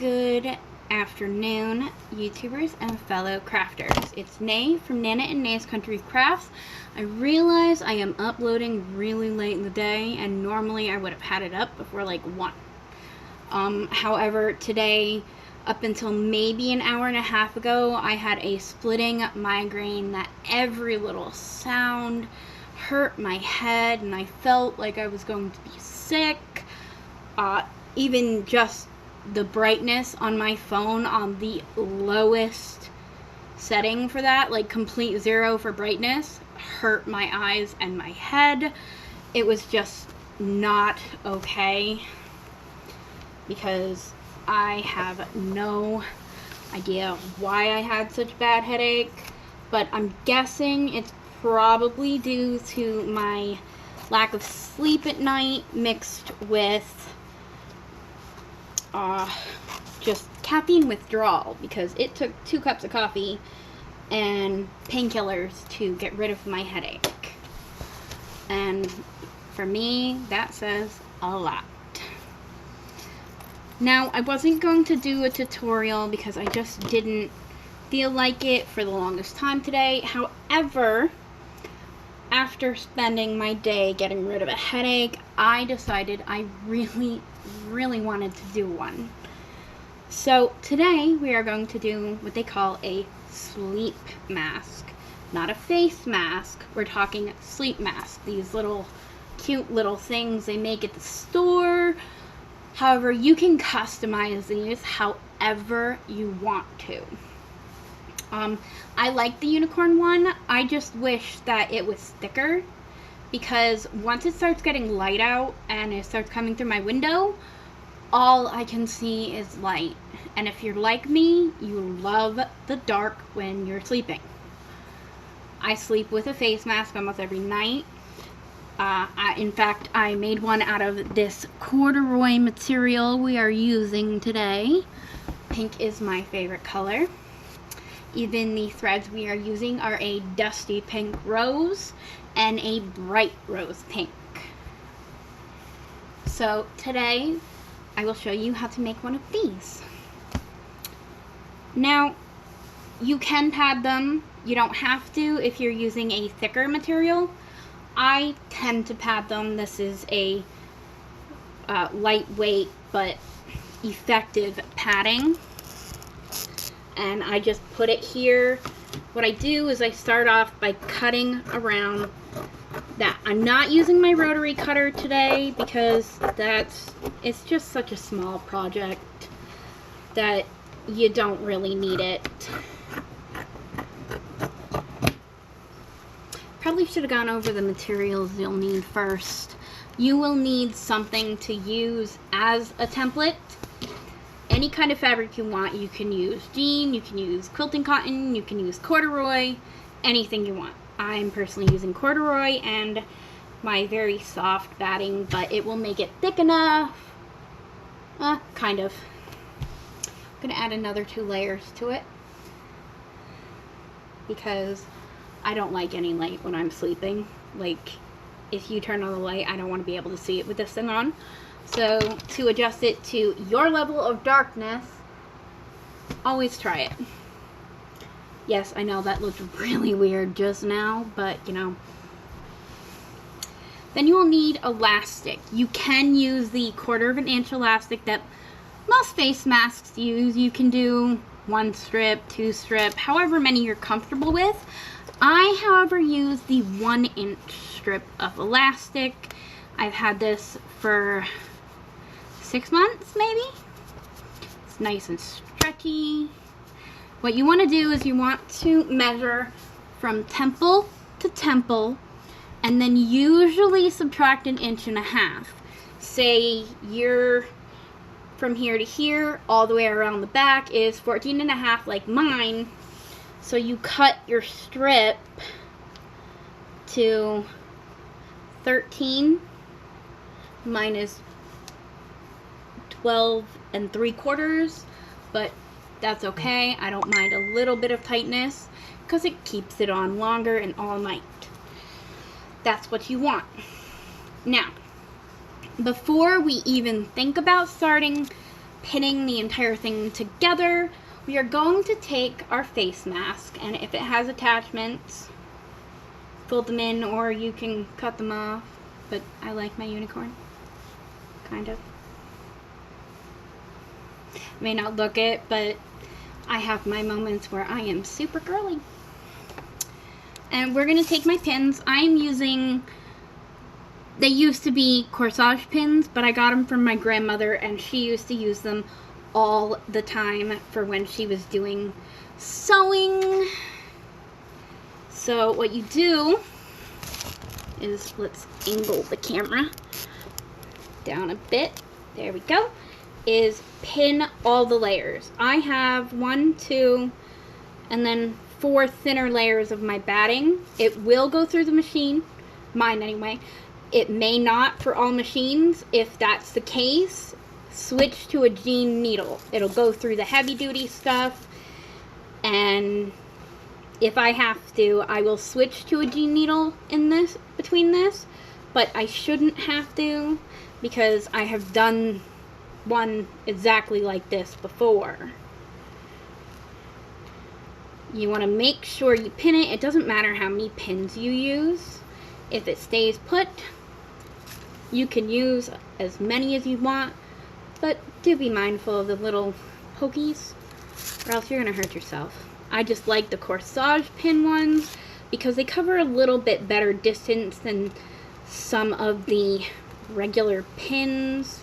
Good afternoon, YouTubers and fellow crafters. It's Nae from Nana and Nae's Country Crafts. I realize I am uploading really late in the day, and normally I would have had it up before like 1. However, today, up until maybe an hour and a half ago, I had a splitting migraine that every little sound hurt my head, and I felt like I was going to be sick. Even just the brightness on my phone on the lowest setting for that, like complete 0 for brightness, hurt my eyes and my head. It was just not okay because I have no idea why I had such bad headache, but I'm guessing it's probably due to my lack of sleep at night mixed with just caffeine withdrawal, because it took 2 cups of coffee and painkillers to get rid of my headache. And for me, that says a lot. Now, I wasn't going to do a tutorial because I just didn't feel like it for the longest time today. However, after spending my day getting rid of a headache, I decided I really wanted to do one. So today we are going to do what they call a sleep mask. Not a face mask, we're talking sleep mask. These little cute little things they make at the store. However, you can customize these however you want to. I like the unicorn one. I just wish that it was thicker, because once it starts getting light out and it starts coming through my window, all I can see is light. And if you're like me, you love the dark when you're sleeping. I sleep with a face mask almost every night. In fact, I made one out of this corduroy material we are using today. Pink is my favorite color. Even the threads we are using are a dusty pink rose and a bright rose pink. So today I will show you how to make one of these. Now, you can pad them. You don't have to if you're using a thicker material. I tend to pad them. This is a lightweight but effective padding. And I just put it here. What I do is I start off by cutting around that. I'm not using my rotary cutter today because it's just such a small project that you don't really need it. Probably should have gone over the materials you'll need first. You will need something to use as a template. Any kind of fabric you want. You can use jean, you can use quilting cotton, you can use corduroy, anything you want. I'm personally using corduroy and my very soft batting, but it will make it thick enough. Kind of. I'm going to add another 2 layers to it because I don't like any light when I'm sleeping. Like, if you turn on the light, I don't want to be able to see it with this thing on. So, to adjust it to your level of darkness, always try it. Yes, I know that looked really weird just now, but, you know. Then you will need elastic. You can use the 1/4 inch elastic that most face masks use. You can do 1 strip, 2 strip, however many you're comfortable with. I, however, use the 1 inch strip of elastic. I've had this for 6 months, maybe. It's nice and stretchy. What you want to do is you want to measure from temple to temple and then usually subtract 1.5 inches. Say you're from here to here, all the way around the back is 14.5 like mine. So you cut your strip to 13. Mine is 12 3/4, but that's okay. I don't mind a little bit of tightness because it keeps it on longer and all night. That's what you want. Now, before we even think about starting pinning the entire thing together, we are going to take our face mask, and if it has attachments, fold them in, or you can cut them off, but I like my unicorn, kind of. May not look it, but I have my moments where I am super girly. And we're going to take my pins. I'm using, they used to be corsage pins, but I got them from my grandmother, and she used to use them all the time for when she was doing sewing. So what you do is, let's angle the camera down a bit. There we go. Is pin all the layers. I have 1, 2, and then 4 thinner layers of my batting. It will go through the machine, mine anyway. It may not for all machines. If that's the case, switch to a jean needle. It'll go through the heavy duty stuff, and if I have to, I will switch to a jean needle in this, between this, but I shouldn't have to because I have done one exactly like this before. You want to make sure you pin it. It doesn't matter how many pins you use. If it stays put, you can use as many as you want, but do be mindful of the little pokies, or else you're going to hurt yourself. I just like the corsage pin ones because they cover a little bit better distance than some of the regular pins.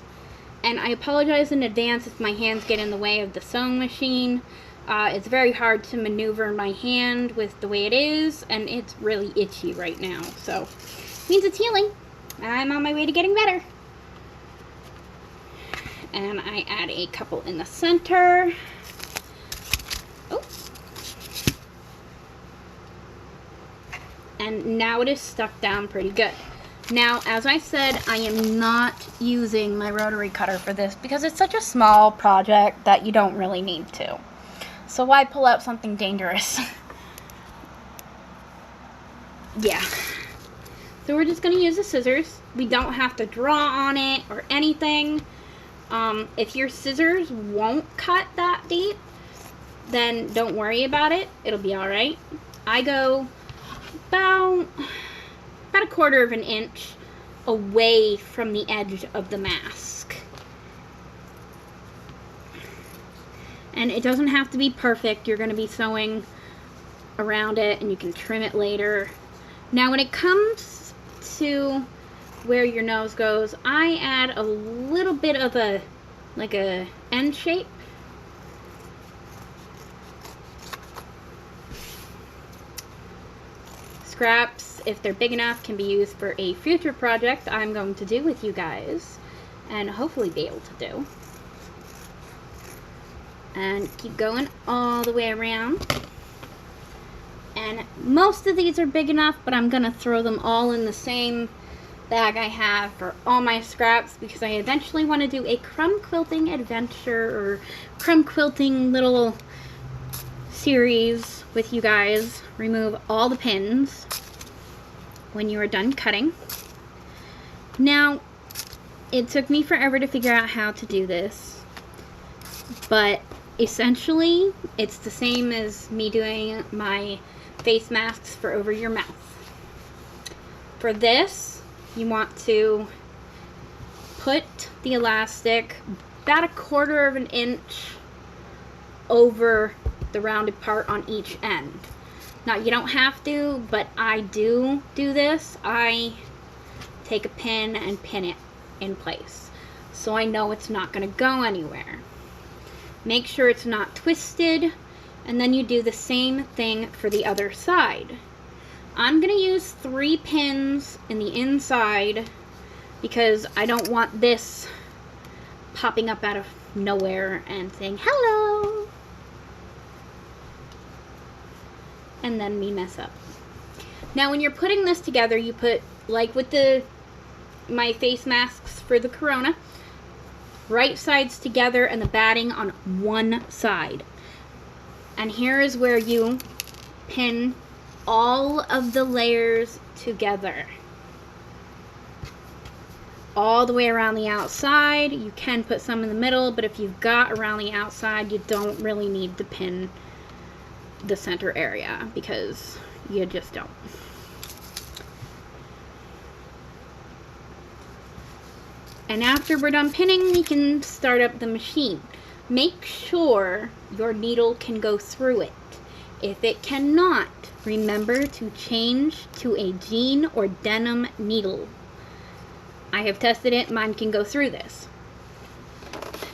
And I apologize in advance if my hands get in the way of the sewing machine. It's very hard to maneuver my hand with the way it is, and it's really itchy right now. So, it means it's healing. I'm on my way to getting better. And I add a couple in the center. Oh. And now it is stuck down pretty good. Now, as I said, I am not using my rotary cutter for this because it's such a small project that you don't really need to. So why pull out something dangerous? Yeah. So we're just going to use the scissors. We don't have to draw on it or anything. If your scissors won't cut that deep, then don't worry about it. It'll be alright. I go about a 1/4 of an inch away from the edge of the mask. And it doesn't have to be perfect. You're going to be sewing around it and you can trim it later. Now when it comes to where your nose goes, I add a little bit of a, like a end shape. Scraps, if they're big enough, can be used for a future project I'm going to do with you guys and hopefully be able to do. And keep going all the way around. And most of these are big enough, but I'm going to throw them all in the same bag I have for all my scraps because I eventually want to do a crumb quilting adventure or crumb quilting little series with you guys. Remove all the pins when you are done cutting. Now, it took me forever to figure out how to do this, but essentially it's the same as me doing my face masks for over your mouth. For this, you want to put the elastic about 1/4 of an inch over the rounded part on each end. Now, you don't have to, but I do this. I take a pin and pin it in place so I know it's not going to go anywhere. Make sure it's not twisted, and then you do the same thing for the other side. I'm going to use 3 pins in the inside because I don't want this popping up out of nowhere and saying hello, and then me mess up. Now when you're putting this together, you put, like with my face masks for the corona, right sides together and the batting on one side. And here is where you pin all of the layers together. all the way around the outside. You can put some in the middle, but if you've got around the outside, you don't really need to pin the center area because you just don't. And after we're done pinning, we can start up the machine. Make sure your needle can go through it. If it cannot, remember to change to a jean or denim needle. I have tested it, mine can go through this.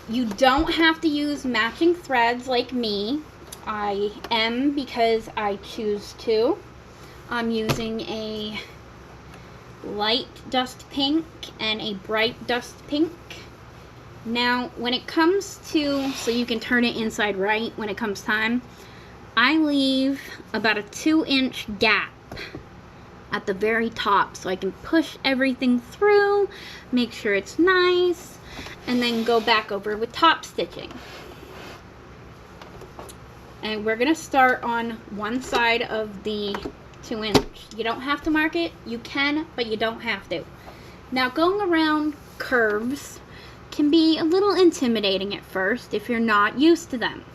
You don't have to use matching threads like me. I am because I choose to. I'm using a light dust pink and a bright dust pink. Now, when it comes to, so you can turn it inside right when it comes time, I leave about a 2-inch gap at the very top so I can push everything through, make sure it's nice, and then go back over with top stitching. And we're gonna start on one side of the 2-inch. You don't have to mark it, you can, but you don't have to. Now, going around curves can be a little intimidating at first if you're not used to them.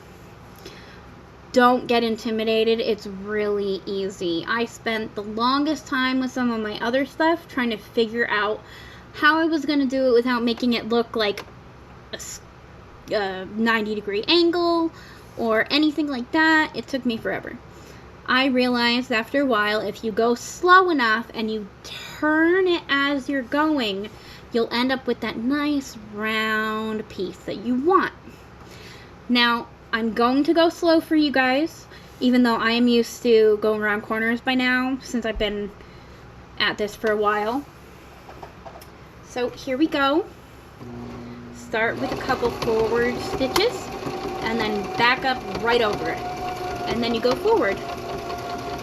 Don't get intimidated, it's really easy. I spent the longest time with some of my other stuff trying to figure out how I was going to do it without making it look like a 90-degree angle or anything like that. It took me forever. I realized after a while, if you go slow enough and you turn it as you're going, you'll end up with that nice round piece that you want. Now, I'm going to go slow for you guys, even though I am used to going around corners by now, since I've been at this for a while. So here we go. Start with a couple forward stitches, and then back up right over it. And then you go forward.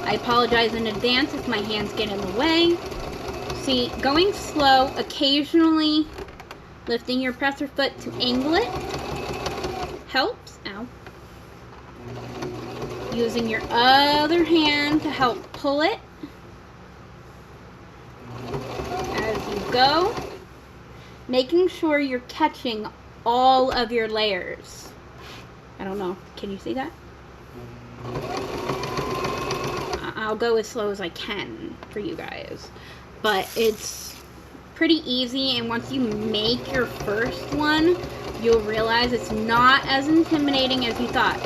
I apologize in advance if my hands get in the way. See, going slow, occasionally lifting your presser foot to angle it helps. Ow. Using your other hand to help pull it as you go, making sure you're catching all of your layers. I don't know, can you see that? I'll go as slow as I can for you guys, but it's pretty easy, and once you make your first one, you'll realize it's not as intimidating as you thought.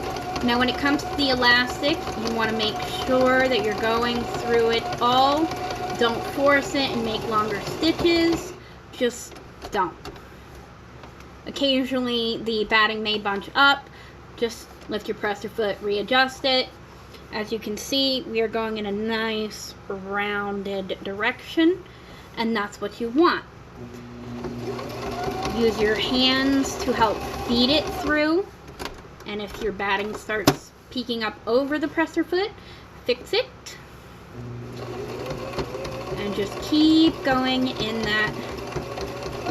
Now, when it comes to the elastic, you want to make sure that you're going through it all. Don't force it and make longer stitches. Just don't. Occasionally, the batting may bunch up. Just lift your presser foot, readjust it. As you can see, we are going in a nice rounded direction, and that's what you want. Use your hands to help feed it through, and if your batting starts peeking up over the presser foot, fix it, and just keep going in that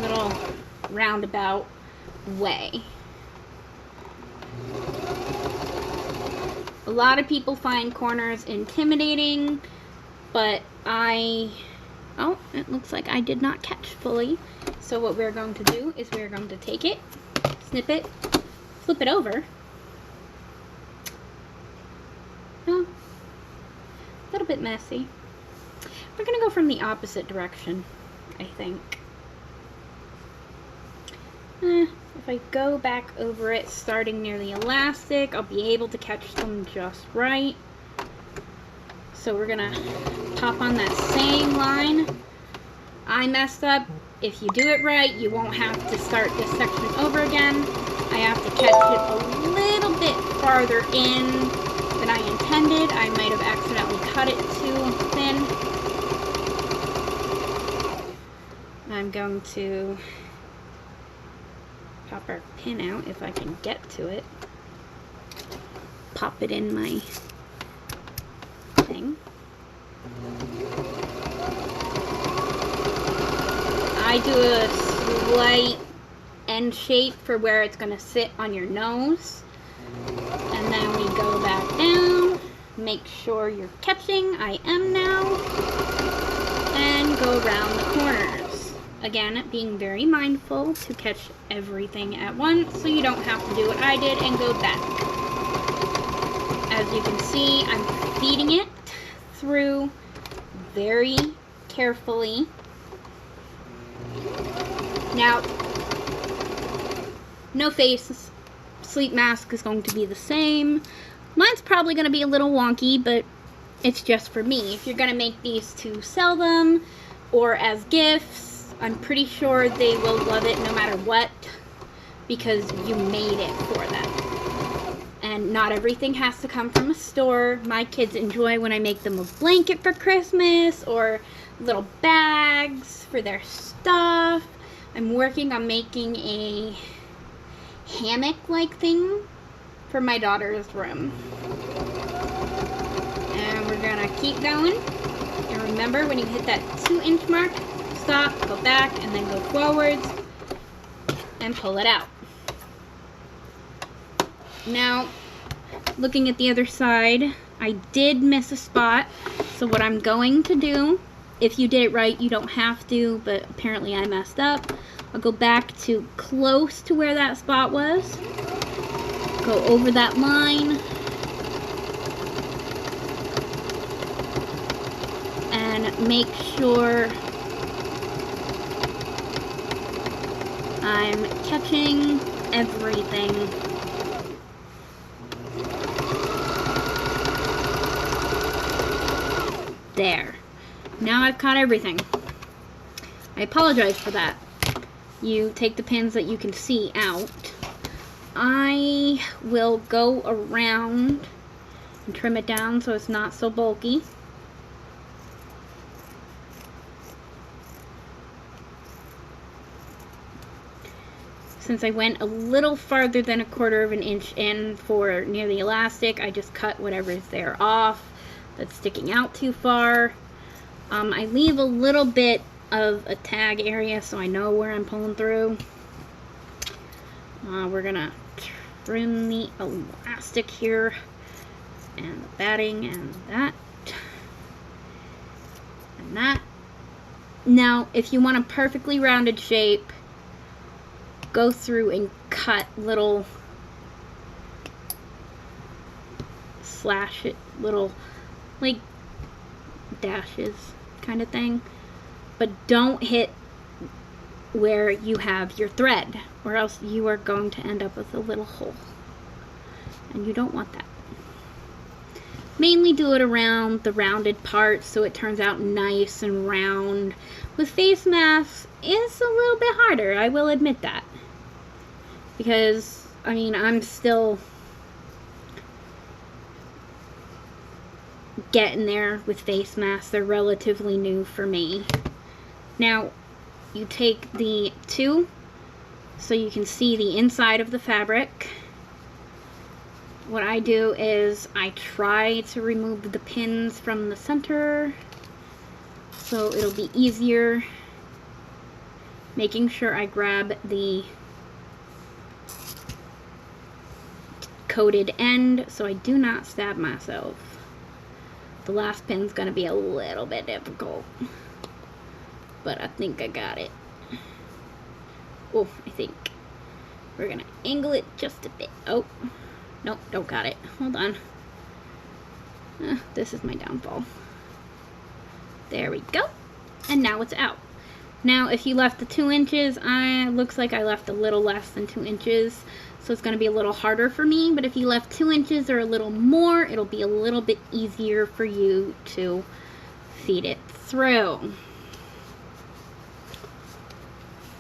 little roundabout way. A lot of people find corners intimidating, but oh, it looks like I did not catch fully. So what we're going to do is we're going to take it, snip it, flip it over. Oh, a little bit messy. We're going to go from the opposite direction, I think. If I go back over it, starting near the elastic, I'll be able to catch them just right. So we're going to pop on that same line. I messed up. If you do it right, you won't have to start this section over again. I have to catch it a little bit farther in than I intended. I might have accidentally cut it too thin. I'm going to pop our pin out if I can get to it. Pop it in my thing. I do a slight end shape for where it's going to sit on your nose. And then we go back down. Make sure you're catching. I am now. And go around the corners. again, being very mindful to catch everything at once so you don't have to do what I did and go back. As you can see, I'm feeding it through very carefully. Now, no face, sleep mask is going to be the same. Mine's probably going to be a little wonky, but it's just for me. If you're going to make these to sell them or as gifts, I'm pretty sure they will love it no matter what, because you made it for them. And not everything has to come from a store. My kids enjoy when I make them a blanket for Christmas or little bags for their stuff. I'm working on making a hammock-like thing for my daughter's room. And we're gonna keep going. And remember, when you hit that 2-inch mark, stop, go back, and then go forwards and pull it out. Now, looking at the other side, I did miss a spot. So what I'm going to do, if you did it right, you don't have to, but apparently I messed up. I'll go back to close to where that spot was. Go over that line. And make sure I'm catching everything. There. Now I've caught everything. I apologize for that. You take the pins that you can see out. I will go around and trim it down so it's not so bulky. Since I went a little farther than 1/4 of an inch in for near the elastic, I just cut whatever's there off that's sticking out too far. I leave a little bit of a tag area so I know where I'm pulling through. We're gonna trim the elastic here and the batting and that and that. Now, if you want a perfectly rounded shape, go through and cut little little like dashes kind of thing, but don't hit where you have your thread, or else you are going to end up with a little hole, and you don't want that. Mainly do it around the rounded part so it turns out nice and round. With face masks, it's a little bit harder, I will admit that, because I mean, I'm still getting there with face masks. They're relatively new for me. Now, you take the two so you can see the inside of the fabric. What I do is I try to remove the pins from the center so it'll be easier, making sure I grab the coated end so I do not stab myself. The last pin's gonna be a little bit difficult, but I think I got it. Oh, I think we're gonna angle it just a bit. Oh, nope, don't got it. Hold on. This is my downfall. There we go. And now it's out. Now, if you left the 2 inches, looks like I left a little less than 2 inches. So it's going to be a little harder for me, but if you left 2 inches or a little more, it'll be a little bit easier for you to feed it through.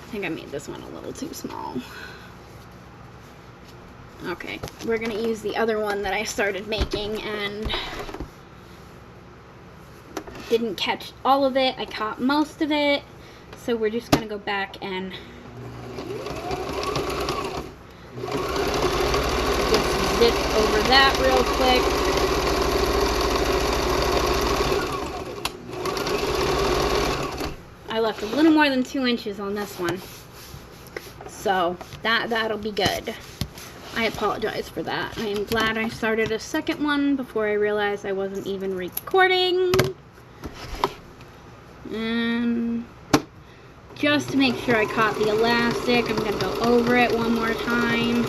I think I made this one a little too small. Okay, we're going to use the other one that I started making and didn't catch all of it. I caught most of it, so we're just going to go back and zip over that real quick. I left a little more than 2 inches on this one, so that'll be good. I apologize for that. I am glad I started a second one before I realized I wasn't even recording. And just to make sure I caught the elastic, I'm going to go over it one more time.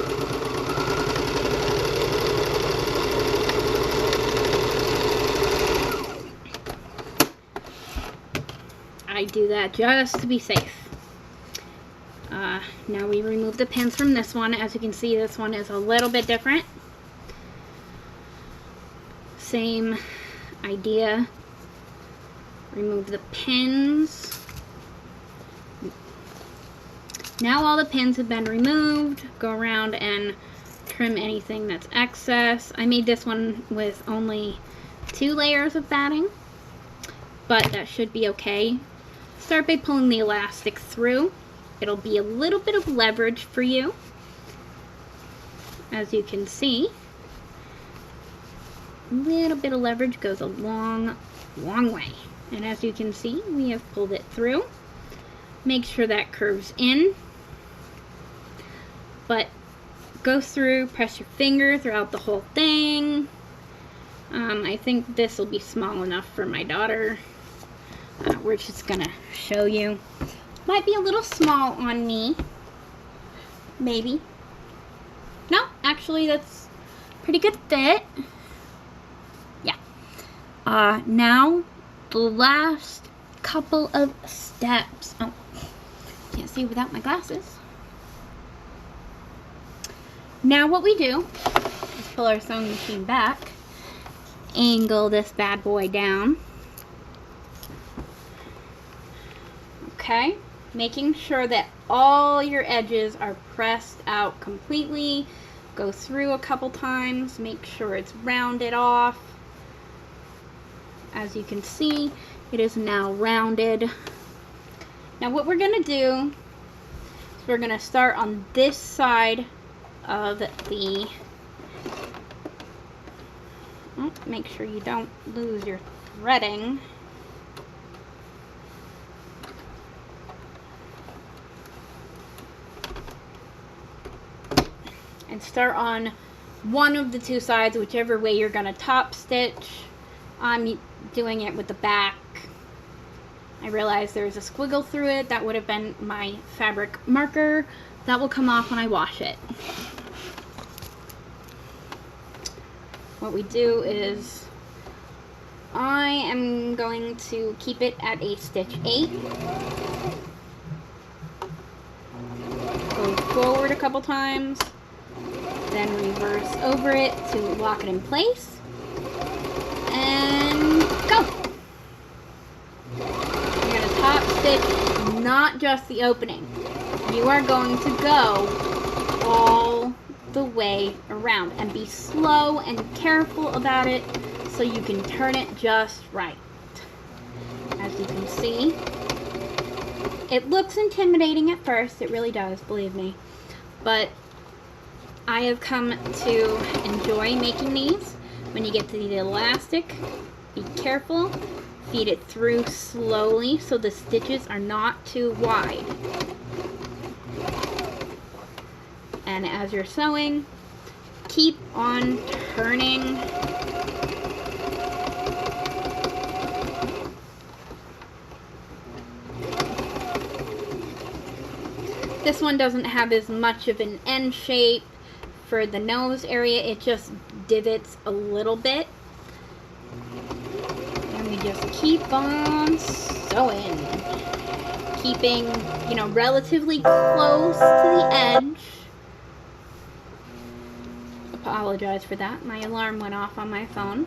I do that just to be safe. Now we remove the pins from this one. As you can see, this one is a little bit different. Same idea. Remove the pins. Now all the pins have been removed. Go around and trim anything that's excess. I made this one with only 2 layers of batting, but that should be okay. Start by pulling the elastic through. It'll be a little bit of leverage for you. As you can see, a little bit of leverage goes a long way. And as you can see, we have pulled it through. Make sure that curves in. But go through, press your finger throughout the whole thing. I think this will be small enough for my daughter. We're just gonna show you. Might be a little small on me. Maybe. No, actually that's pretty good fit. Yeah. Now the last couple of steps. Oh, can't see without my glasses. Now what we do is pull our sewing machine back, angle this bad boy down. Okay, making sure that all your edges are pressed out completely. Go through a couple times, make sure it's rounded off. As you can see, it is now rounded. Now what we're gonna do is we're gonna start on this side of the, make sure you don't lose your threading. And start on one of the 2 sides, whichever way you're gonna top stitch. I'm doing it with the back. I realized there's a squiggle through it. That would have been my fabric marker. That will come off when I wash it. What we do is I am going to keep it at a stitch 8. Go forward a couple times, then reverse over it to lock it in place, and go. You're going to top stitch not just the opening. You are going to go all the way around and be slow and careful about it so you can turn it just right. As you can see, it looks intimidating at first. It really does, believe me. But I have come to enjoy making these. When you get to the elastic, be careful. Feed it through slowly so the stitches are not too wide. And as you're sewing, keep on turning. This one doesn't have as much of an end shape. For the nose area, it just divots a little bit. And we just keep on sewing. Keeping, you know, relatively close to the edge. Apologize for that. My alarm went off on my phone.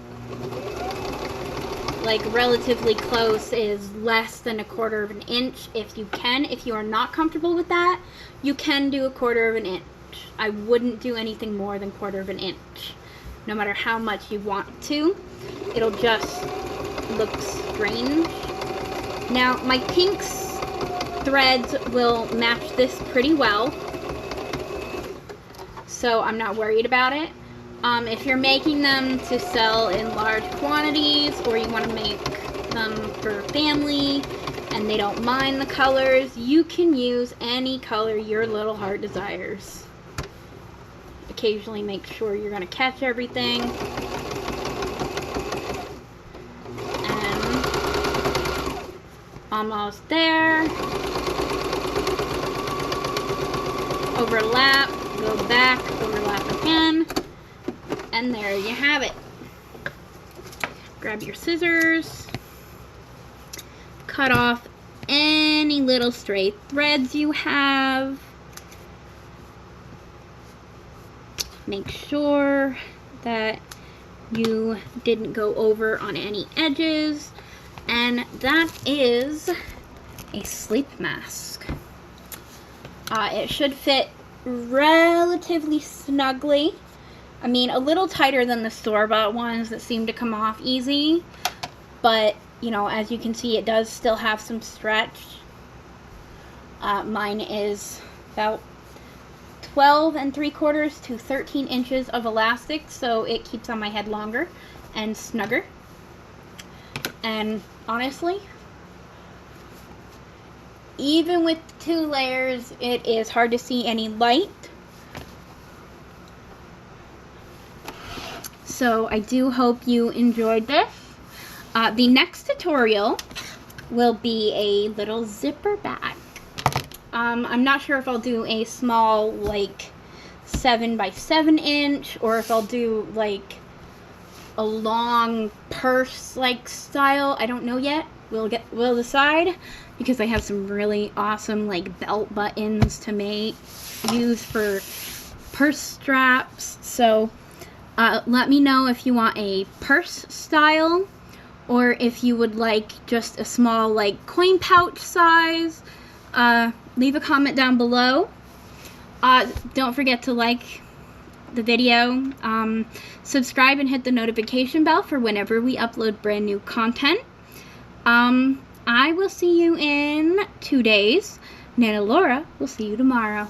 Like, relatively close is less than 1/4 of an inch if you can. If you are not comfortable with that, you can do 1/4 of an inch. I wouldn't do anything more than 1/4 of an inch. No matter how much you want to. It'll just look strange. Now, my pinks threads will match this pretty well. So I'm not worried about it. If you're making them to sell in large quantities, or you want to make them for family and they don't mind the colors, you can use any color your little heart desires. Occasionally make sure you're going to catch everything. And almost there. overlap, go back, overlap again, and there you have it. Grab your scissors, cut off any little stray threads you have. Make sure that you didn't go over on any edges, and that is a sleep mask. It should fit relatively snugly. I mean, a little tighter than the store-bought ones that seem to come off easy, but you know, as you can see, it does still have some stretch. Mine is about 12 3/4 to 13 inches of elastic, so it keeps on my head longer and snugger. And honestly, even with 2 layers, it is hard to see any light. So I do hope you enjoyed this. The next tutorial will be a little zipper bag. I'm not sure if I'll do a small, like 7 by 7 inch, or if I'll do like a long purse like style. I don't know yet. We'll decide, because I have some really awesome like belt buttons to use for purse straps. So let me know if you want a purse style, or if you would like just a small like coin pouch size. Leave a comment down below. Don't forget to like the video, subscribe and hit the notification bell for whenever we upload brand new content. I will see you in 2 days. Nana Laura will see you tomorrow.